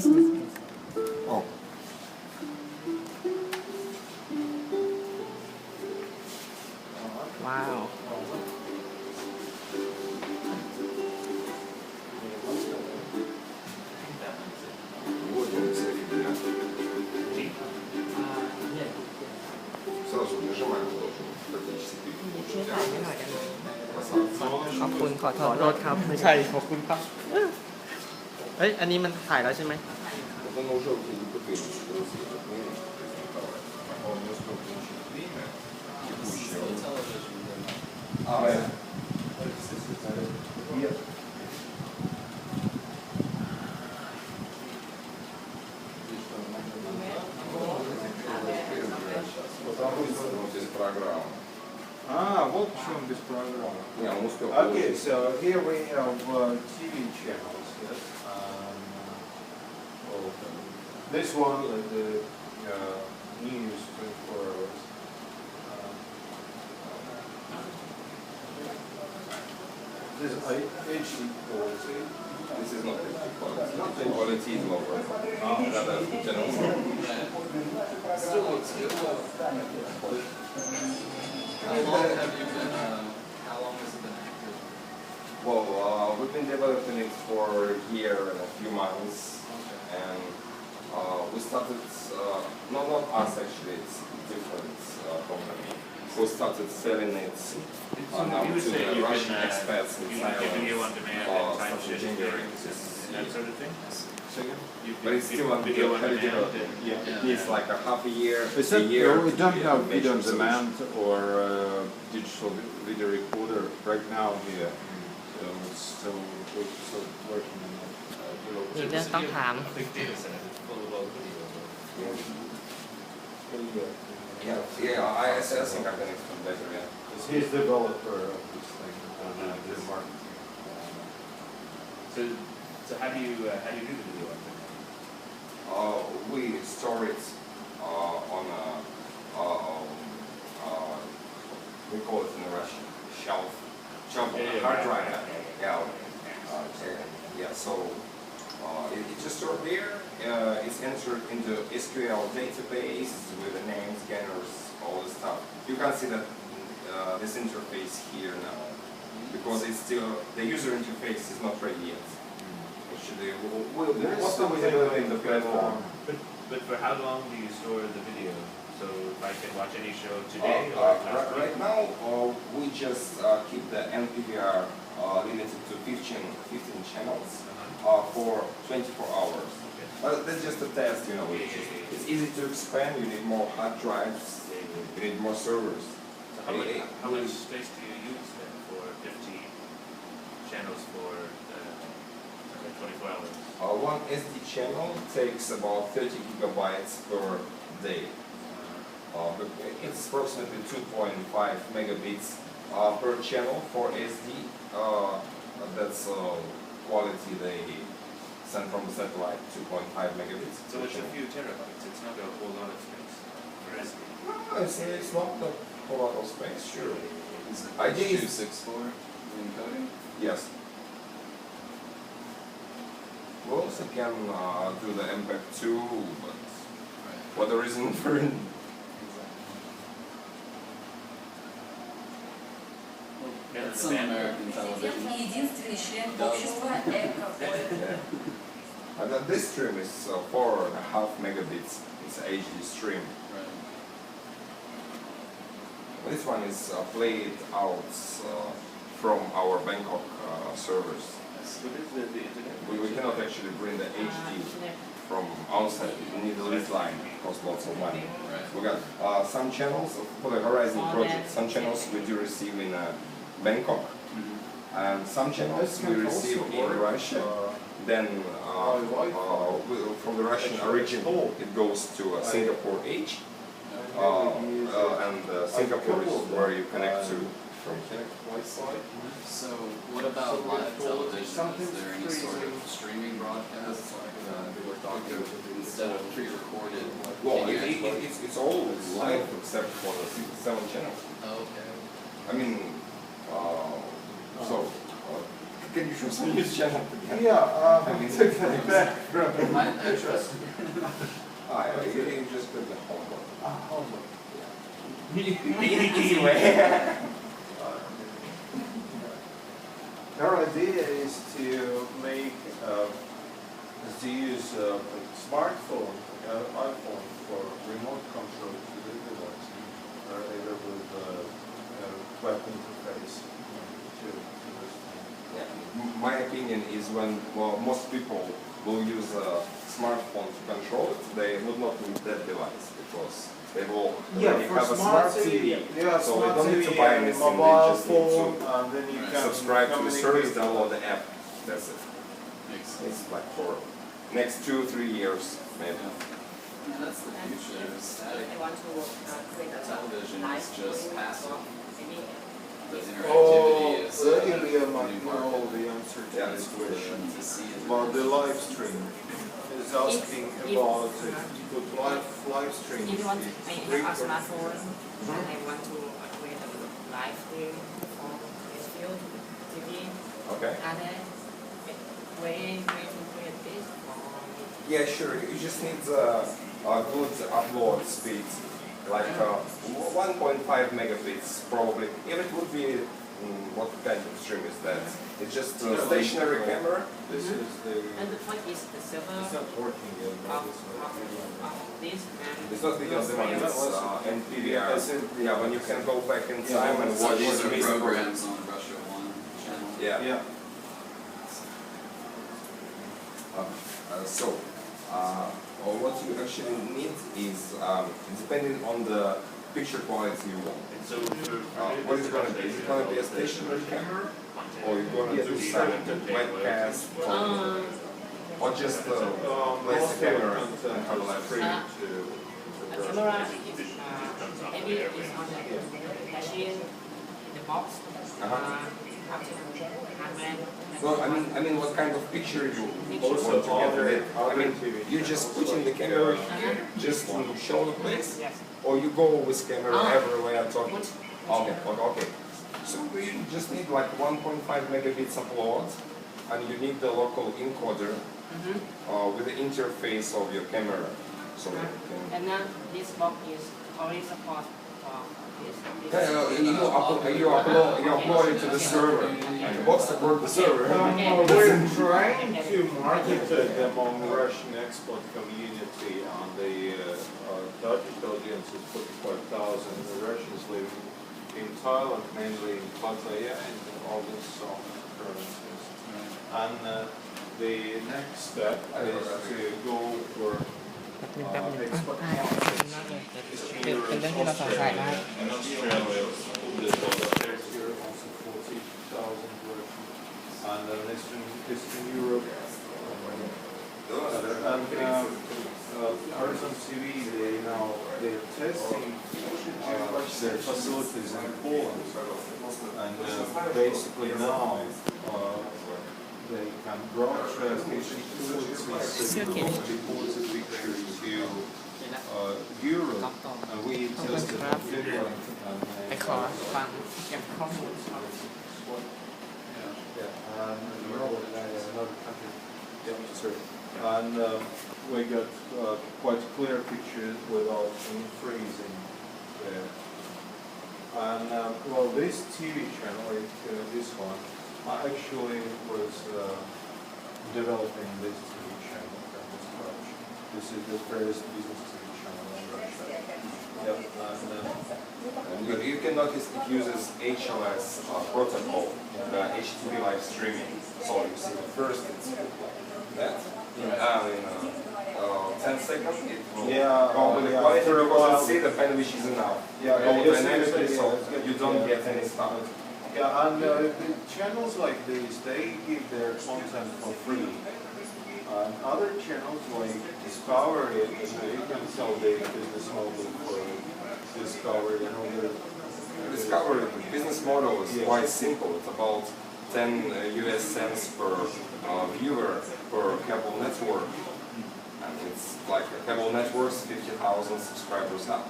Yes. Oh. Wow. Вот он, кстати, да. Сразу нажимаем должен практически переключить. ถ่ายไม่หน่อยได้ไหม Красавцы. ขอบคุณขอโทษครับ ไม่ใช่ขอบคุณครับ เฮ้ย อันนี้มันถ่ายแล้วใช่ไหม Вот оно уже не потеряно. Он не успел получить время текущее. Нет. Потому что без программы. Вот почему без программы. Не, он успел Okay, получить. so here we have TV channels. Yes. This one, the news 24 hours. This HD quality. This is not HD quality. The quality is lower. Rather general. Still looks good. How long have you been, how long has it been active? Well, we've been developing it for a year and a few months, and we started, not us actually, it's a different company, who started selling it now You to would say the you Russian can expats in you can get video on Thailand, demand and time started shift generating things this and that year. sort of thing? You But it's can still get video on very demand. developing. Yeah. It needs like a half a year, Is a that, year. we to don't be a have video on major demand or digital video recorder right now here. So it's still working on that. มีเรื่องต้องถาม Big data center that's full of all the video. Yeah, I think I can explain better, yeah. He's developer of this thing. The market. So how do you do the video on demand? We store it on a, we call it in Russian, shelf on a hard drive. Yeah, so it's just stored there. It's entered into SQL database with the names, scanners, all this stuff. You can see that this interface here now, because it's still, the user interface is not ready yet. Actually, what's the way in the platform? But for how long do you store the video? So if I can watch any show today or last Right week? now, we just keep the NPVR limited to 15 channels for 24 hours. Okay. But that's just a test, you know. It's easy to expand. You need more hard drives. You need more servers. So how much space do you use then for 15 channels for 24 hours? One SD channel takes about 30 gigabytes per day. It's approximately 2.5 megabits per channel for SD. That's quality they send from the satellite, 2.5 megabits. So it's a few terabytes. It's not a whole lot of space for SD. It's not a whole lot of space, sure. Is it Idea is- 264 encoding? Yes. We also can do the MPEG 2, but what the reason for it? That's some American television. Единственный член общества Эко. Yeah. And then this stream is 4.5 megabits. It's HD stream. Right. This one is played out from our Bangkok servers. What is the internet? We cannot actually bring the HD from outside. We need a lead line. It costs lots of money. Right. We got some channels for the Horizon project. Some channels we do receive in Bangkok, and some channels we receive in Russia. Then from the Russian origin, it goes to Singapore H, and Singapore is where you connect to from here. So what about live television? Is there any sort of streaming broadcast instead of pre-recorded? Well, it's all live except for the 7 channels. Oh, okay. I mean, so can you show some news channel? Yeah, I mean, something like that. I trust. You just put the home button. homework. Easy way. Our idea is to make, is to use a smartphone, iPhone for remote control to the device, either with web interface to this thing. Yeah. My opinion is when most people will use a smartphone to control it, they would not need that device because they will already have a smart TV. Yeah, So smart they don't need TV to buy and anything, mobile they just need phone, to and then you can subscribe to the communicate service, with download the app. That's it. Makes sense. It's like for next 2-3 years, maybe. And that's the future. Static I want to create a television live is just stream passive. or maybe The Oh, interactivity is Ilya new might know market the answer to Yeah, this it's question. to see it. About the live stream. Is asking If- about put live stream. if you want to is make a free. smartphone and I want to create a live stream for this field TV, Okay. are there way to create this or Yeah, sure. You just need a good upload speed, like 1.5 megabits probably. If it would be, what kind of stream is that? It's just a stationary camera. This is the, and what is the server it's not working yet. of, but it's of this and It's not video on demand, it's NPVR. It's NPVR. Yeah, when you can go back in Yeah, time and So watch these are the music. programs on Russia 1 channel. Yeah. Yeah. What you actually need is, depending on the picture quality you want. And so for What is it going to be? Is it going to be a stationary camera? Or you're going to do some webcast? Or just place Most the of the camera content and have a is live free stream? to a browse. camera is maybe it's on the machine in the box. After hardware. No, I mean, what kind of picture you Also, want to get other- with it? I other mean, TV you just put in the camera here, just to show the place, Yes. or you go with camera everywhere talking. Which- Okay. So you just need like 1.5 megabits upload, and you need the local encoder with the interface of your camera, so that you can. And then this box is only support for this. You upload it to the server, and the box support the server. We're trying to market them on the Russian export community on the target audience is 45,000. The Russians live in Thailand, mainly in Pattaya and in all the south provinces. And the next step is to go for export markets. เป็นเรื่องที่เราสงสัยมาก In Australia, there's here also 40,000 Russian. And Eastern Europe. And Horizon TV, they're testing their facilities in Poland. And basically now they can broadcast HD2 signals deposit picture to Europe. And we tested in Finland. ไปขอฟังเก็บข้อมูล Yeah, and another country. Yeah, sorry. And we got quite clear pictures without any freezing there. And well, this TV channel, like this one, I actually was developing this TV channel from scratch. This is the first business TV channel in Russia. Yep, and You can notice it uses HLS protocol, the HTTP live streaming. So you see the first it's that. In 10 seconds it will go with the quality for a because while. you see the bandwidth is enough. Yeah, Go yes, dynamically, yes, so yes, you don't yeah. get any stuff. Yeah, and the channels like these, they give their content for free. And other channels like Discovery, you can sell the business model for Discovery and other. Discovery business model is Yes. quite simple. It's about 10 US cents per viewer per cable network. And it's like a cable network's 50,000 subscribers now.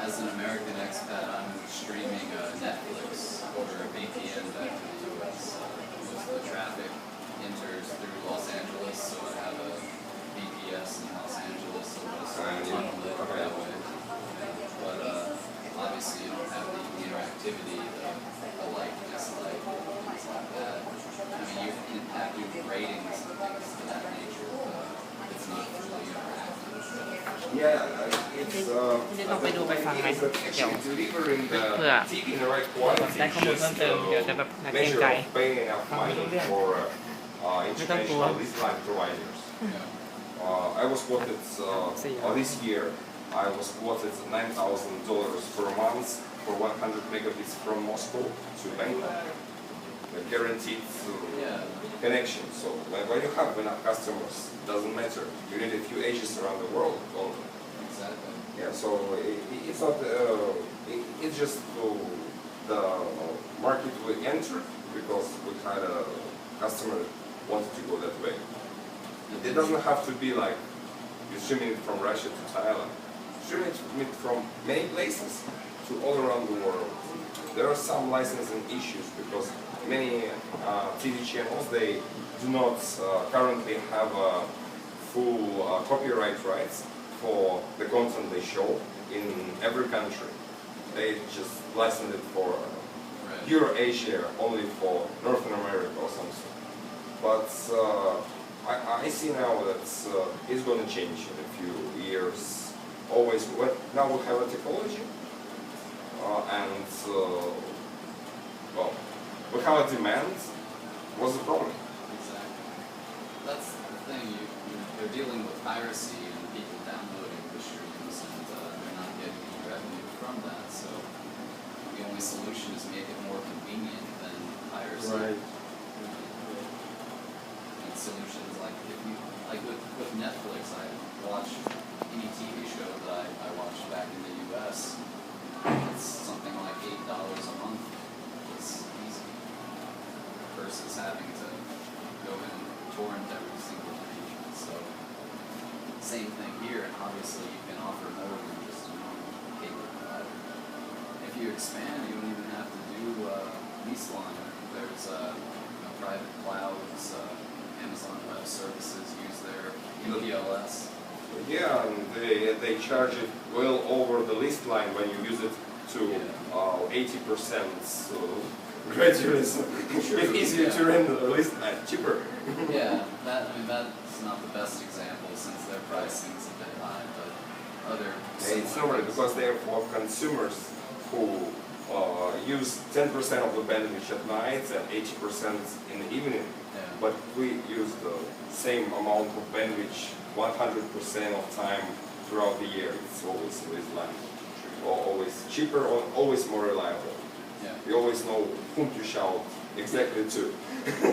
as an American expat, I'm streaming Netflix over a VPN back to the US. Most of the traffic enters through Los Angeles, so I have a VPS in Los Angeles, so it's tunnel it that way. But obviously you don't have the interactivity, the like, dislike, things like that. I mean, you can have to do ratings and things of that nature, but it's not really interactive. Yeah, it's ที่ต้องไปดูไปฟังไหม it's เดี๋ยว actually delivering the เพื่อ TV in the right quality. ได้ข้อมูล It's เพิ่ม just เติมเดี๋ยวจะแบบนักเกรง measure ใจ of paying enough money for international lease line providers. I was quoted this year. I was quoted $9,000 per month for 100 megabits from Moscow to Bangkok. A guaranteed connection. So when you have enough customers, doesn't matter. You need a few agents around the world. Only. Exactly. Yeah. So it's not. It's just the market we entered because we had a customer wanted to go that way. It doesn't have to be like you're streaming it from Russia to Thailand. Streaming it from many places to all around the world. There are some licensing issues because many TV channels, they do not currently have full copyright rights for the content they show in every country. They just license it for Eurasia, only for Northern America or something. But I see now that it's going to change in a few years. Always, now we have a technology and well, we have a demand. What's the problem? Exactly. That's the thing. You're dealing with piracy and people downloading the streams, and they're not getting any revenue from that. So the only solution is make it more convenient than piracy. Right. And solutions like with Netflix, I watch any TV show that I watch back in the U.S. It's something like $8 a month. It's easy versus having to go in and torrent every single page. So same thing here, and obviously you can offer more than just a normal cable provider. If you expand, you don't even have to do lease line. There's private clouds, Amazon Web Services use their MPLS. Yeah, and they charge it well over the list line when you use it to 80%. So gradually, so it's easier to rent the list line, cheaper. Yeah, that's not the best example since their pricing is a bit high, but other. It's normal because they are for consumers who use 10% of the bandwidth at night and 80% in the evening. Yeah. But we use the same amount of bandwidth 100% of time throughout the year. It's always line. Always cheaper or always more reliable. Yeah. You always know whom to shout exactly to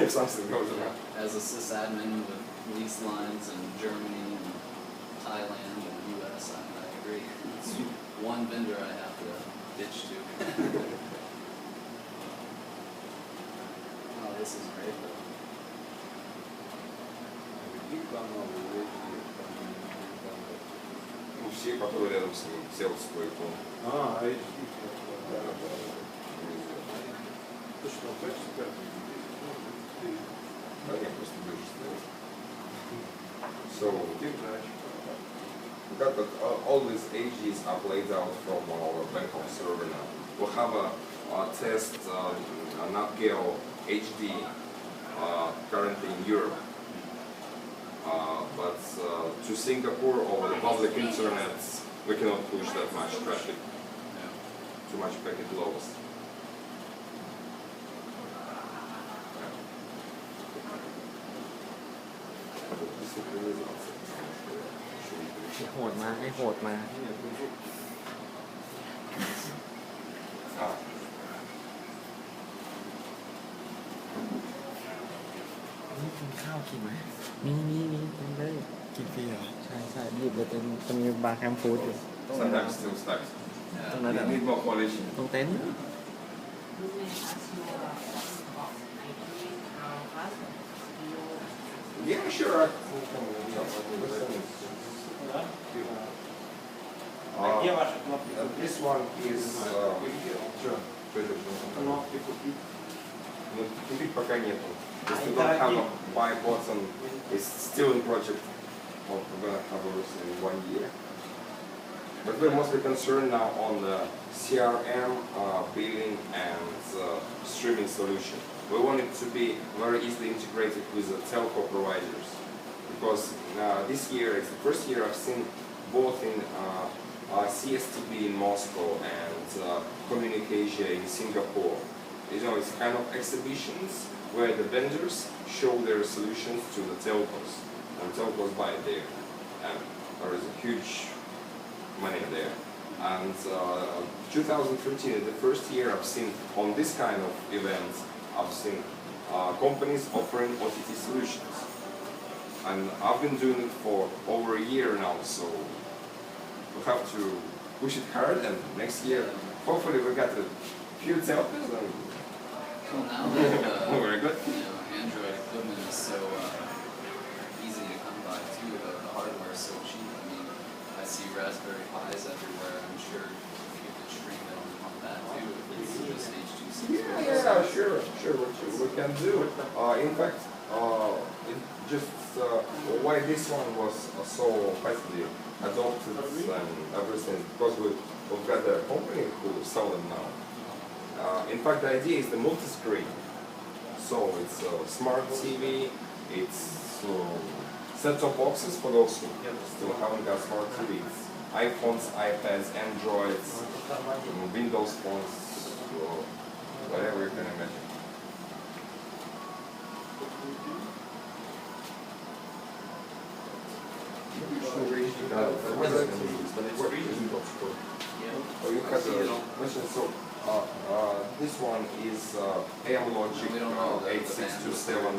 if something goes wrong. As a sysadmin with lease lines in Germany and Thailand and the US, I agree. It's one vendor I have to bitch to. Oh, this is great though. Ну, все, которые рядом с ним, все вот свой тон. А HD. Ты что, хочешь сказать? Да, я просто больше стоял. So, got that all these AGs are played out from our Bangkok server now. We'll have a test NatGeo HD currently in Europe. But to Singapore over the public internet, we cannot push that much traffic. Too much packet loss. Synchronizация. โหดมาให้โหดมา นี่กินข้าวกินไหมมีกินได้กินฟรีเหรอใช่หยิบเลยจะมีบาร์แคมป์ฟู้ดอยู่ Sometimes still stuck. ตรงนั้นอะ Need more coalition. ตรงเต็นท์ Yeah, sure. This one is купить пока нету. If you don't have a buy button, it's still in project. Well, we're gonna have ours in 1 year. But we're mostly concerned now on the CRM, billing, and streaming solution. We want it to be very easily integrated with the telco providers. Because this year, it's the first year I've seen both in CSTB in Moscow and Communicasia in Singapore. You know, it's kind of exhibitions where the vendors show their solutions to the telcos, and telcos buy it there. And there is a huge money there. And 2013 is the first year I've seen on this kind of events, I've seen companies offering OTT solutions. And I've been doing it for over a year now, so we have to push it hard, and next year hopefully we got a few telcos. Well, now that Very good. Android equipment is so easy to come by too, the hardware is so cheap. I mean, I see Raspberry Pis everywhere. I'm sure you could stream it on that too if it's just H.264. Yeah, sure, we can do. In fact, why this one was so fastly adopted and everything, because we've got a company who sell them now. In fact, the idea is the multi-screen. So it's smart TV, it's set-top boxes for those who still haven't got smart TVs. iPhones, iPads, Androids, Windows phones, whatever you can imagine. Oh, you had a question. So this one is Amlogic 8627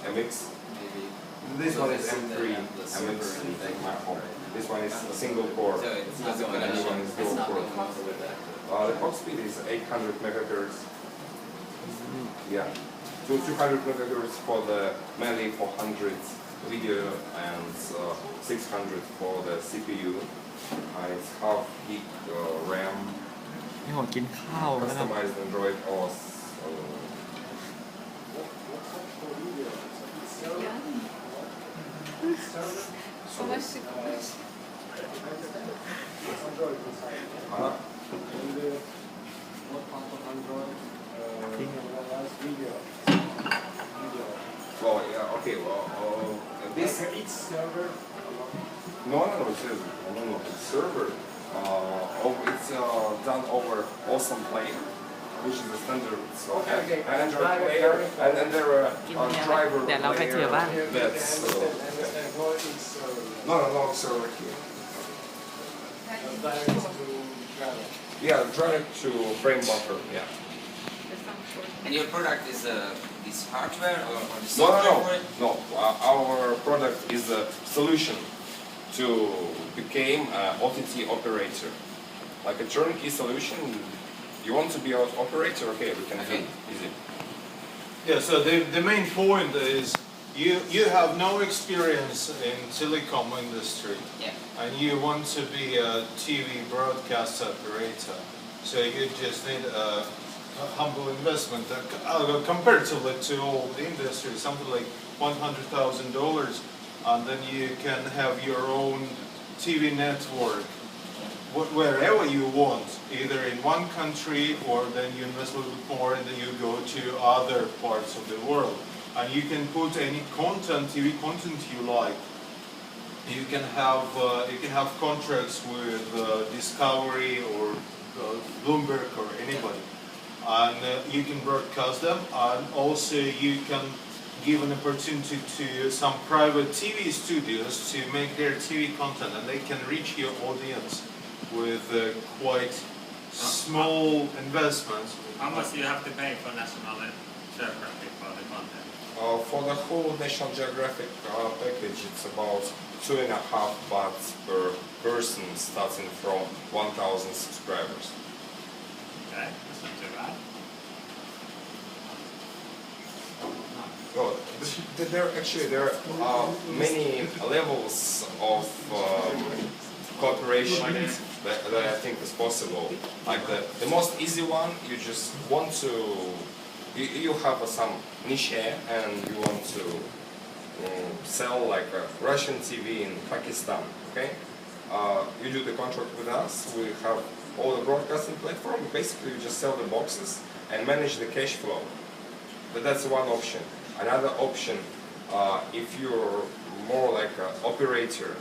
MX. Maybe. This one is M3 MX in my home. This one is single core. So it's not And going this one is dual core. with that. The clock speed is 800 megahertz. Yeah, 200 megahertz for the mainly 400 video and 600 for the CPU. It's half gig RAM, นี่ผมกินข้าวนะครับ customized Android OS. Well, yeah, okay, well, this Each server. no, it's server. It's done over Awesome Player, which is the standard. So Android player, and there are driver เดี๋ยวเราไปเจอบ้าน player. That's no server here. Yeah, direct to frame buffer. Yeah. And your product is this hardware or the software for it? No. Our product is a solution to become an OTT operator, like a turnkey solution. You want to be an operator? Okay, we can do it. Easy. Yeah, so the main point is you have no experience in telecom industry. Yeah. And you want to be a TV broadcast operator. So you just need a humble investment comparatively to all the industry, something like $100,000, and then you can have your own TV network wherever you want, either in one country or then you invest a little bit more and then you go to other parts of the world. And you can put any content, TV content you like. You can have contracts with Discovery or Bloomberg or anybody, and you can broadcast them. And also you can give an opportunity to some private TV studios to make their TV content, and they can reach your audience with quite small investments. How much do you have to pay for National Geographic for the content? For the whole National Geographic package, it's about 2.5 baht per person, starting from 1,000 subscribers. Okay, that's not too bad. Well, there are many levels of cooperation. that I think is possible. Like the most easy one, you just want to, you have some niche and you want to sell like a Russian TV in Pakistan, okay? You do the contract with us, we have all the broadcasting platform, basically you just sell the boxes and manage the cash flow. But that's one option. Another option, if you're more like an operator,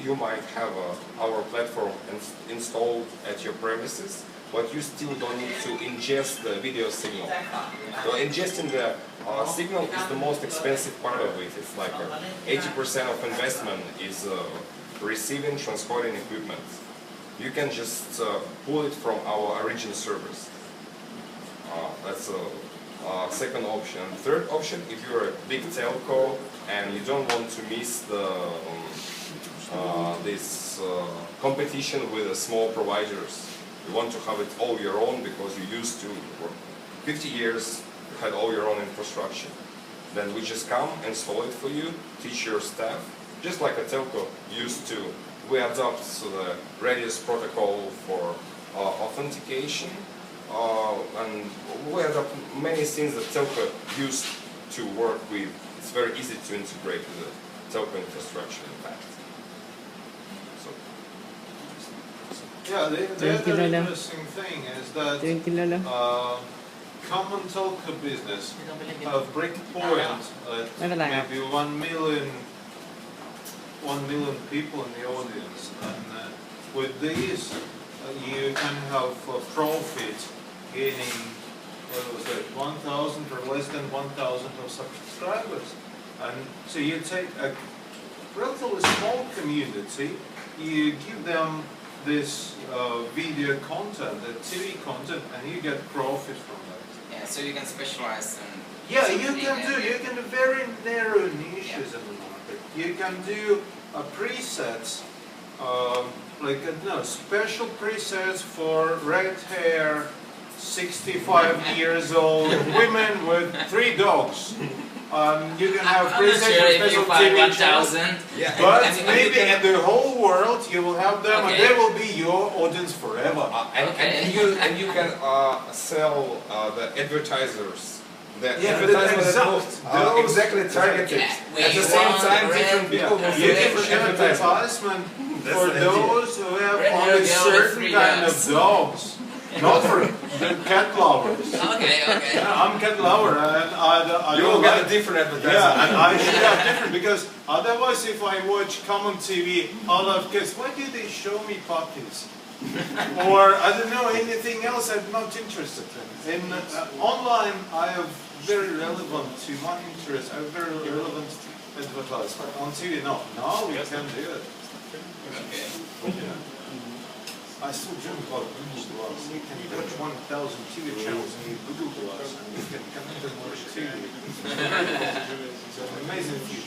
you might have our platform installed at your premises, but you still don't need to ingest the video signal. So ingesting the signal is the most expensive part of it. It's like 80% of investment is receiving, transcoding equipment. You can just pull it from our origin servers. That's a second option. Third option, if you're a big telco and you don't want to miss the this competition with the small providers, you want to have it all your own because you used to, for 50 years, you had all your own infrastructure. Then we just come, install it for you, teach your staff, just like a telco used to. We adopt the Radius protocol for authentication, and we adopt many things that telco used to work with. It's very easy to integrate with the telco infrastructure, in fact. Yeah, the other interesting thing is that common telco business have breakpoint at maybe 1 million people in the audience, and with these you can have a profit gaining, what was it, 1,000 or less than 1,000 of subscribers. And so you take a relatively small community, you give them this video content, the TV content, and you get profit from that. Yeah, so you can specialize in. Yeah, you can do very narrow niches in the market. You can do presets, like special presets for red hair, 65 years old women with 3 dogs. You can have presets for special TV channels. Yeah. But maybe in the whole world you will have them, and they will be your audience forever. And you can sell the advertisers. The exactly targeted. At the same time, different people will You can get advertisement for those who have only certain kind of dogs. Not for the cat lovers. Okay. Yeah, I'm cat lover, and I you will get a different advertisement. Yeah, and I should have different, because otherwise if I watch common TV, I'll have kids, why do they show me puppies? Or I don't know, anything else I'm not interested in. In online, I have very relevant to my interest, I have very relevant advertisement. On TV, no. Now we can do it. Yeah. I still dream about Google Glass. You can watch 1,000 TV channels in Google Glass, and you can connect and watch TV. It's an amazing future.